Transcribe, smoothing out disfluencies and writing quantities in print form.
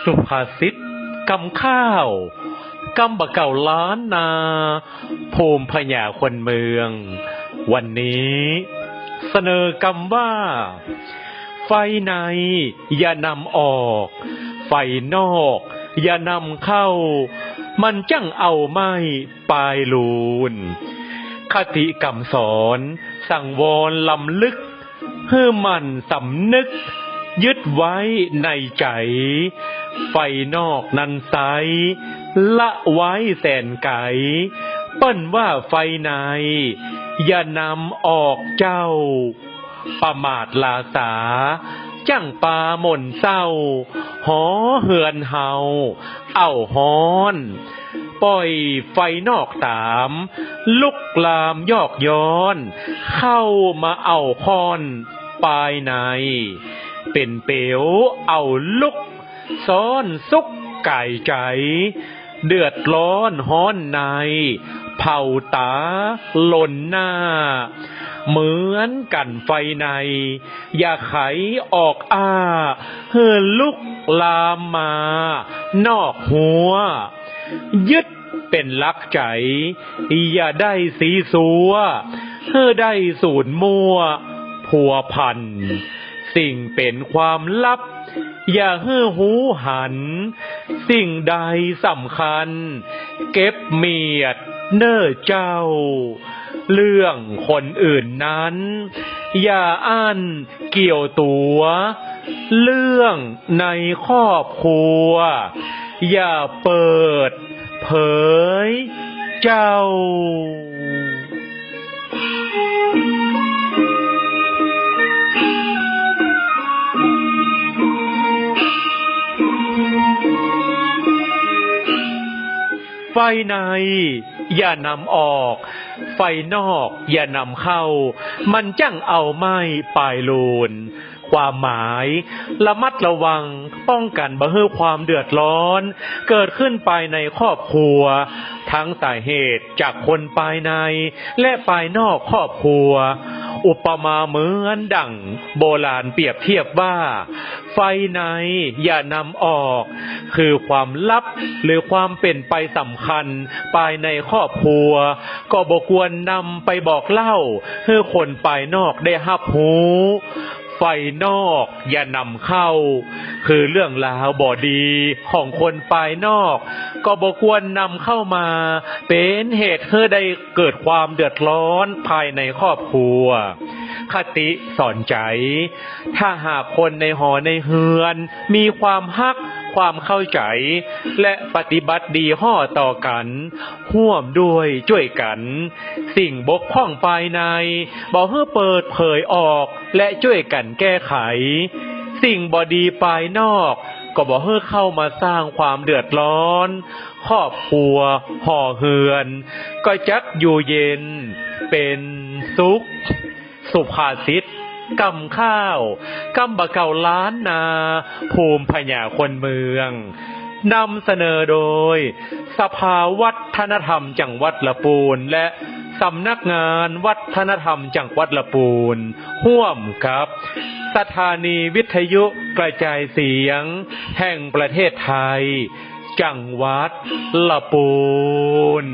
สุภาษิตกำข้าวกำบะเก่าล้านนาภูมิพญาคนเมืองวันนี้เสนอกำว่าไฟในอย่านำออกไฟนอกอย่านำเข้ามันจั่งเอาไม่ปลายลูนคติคำสอนสั่งวอนลำลึกเพื่อมันสำนึกยึดไว้ในใจไฟนอกนั้นไซละไว้แสนไกลเปิ้นว่าไฟในอย่านำออกเจ้าประมาทลาสาจั่งปาหม่นเศร้าหอเหือนเฮาเอาฮ้อนปล่อยไฟนอกตามลุกลามยอกย้อนเข้ามาเอาค้อนปลายในเป็นเป๋วเอาลุกซ้อนซุกไก่ใจเดือดร้อนฮ้อนในเผาตาหล่นหน้าเหมือนกันไฟในอย่าไขออกเฮือลุกลามมานอกหัวยึดเป็นลักใจอย่าได้สีสัวเฮือได้สูญมัวผัวพันสิ่งเป็นความลับอย่าเฮือหูหันสิ่งใดสำคัญเก็บเมียดเน้อเจ้าเรื่องคนอื่นนั้นอย่าอั้นเกี่ยวตัวเรื่องในครอบครัวอย่าเปิดเผยเจ้าไฟในอย่านำออกไฟนอกอย่านำเข้ามันจั่งเอาไม่ปลายลูนความหมายระมัดระวังป้องกันบ่ให้ความเดือดร้อนเกิดขึ้นภายในครอบครัวทั้งสาเหตุจากคนภายในและภายนอกครอบครัวอุปมาเหมือนดั่งโบราณเปรียบเทียบว่าไฟในอย่านำออกคือความลับหรือความเป็นไปสำคัญภายในครอบครัวก็บ่ควรนำไปบอกเล่าให้คนภายนอกได้รับรู้ไฟนอกอย่านำเข้าคือเรื่องราวบ่ดีของคนภายนอกก็บ่ควรนำเข้ามาเป็นเหตุให้ได้เกิดความเดือดร้อนภายในครอบครัวคติสอนใจถ้าหากคนในหอในเฮือนมีความฮักความเข้าใจและปฏิบัติดีห่อต่อกันร่วมด้วยช่วยกันสิ่งบกพร่องภายในบ่ให้เปิดเผยออกและช่วยกันแก้ไขสิ่งบ่ดีภายนอกก็บ่ให้เข้ามาสร้างความเดือดร้อนครอบครัวห่อเฮือนก็จักอยู่เย็นเป็นสุขสุภาษิตกำข้าวกำบะเก่าล้านนาภูมิพญาคนเมืองนำเสนอโดยสภาวัฒนธรรมจังหวัดลำพูนและสำนักงานวัฒนธรรมจังหวัดลำพูนร่วมกับสถานีวิทยุกระจายเสียงแห่งประเทศไทยจังหวัดลำพูน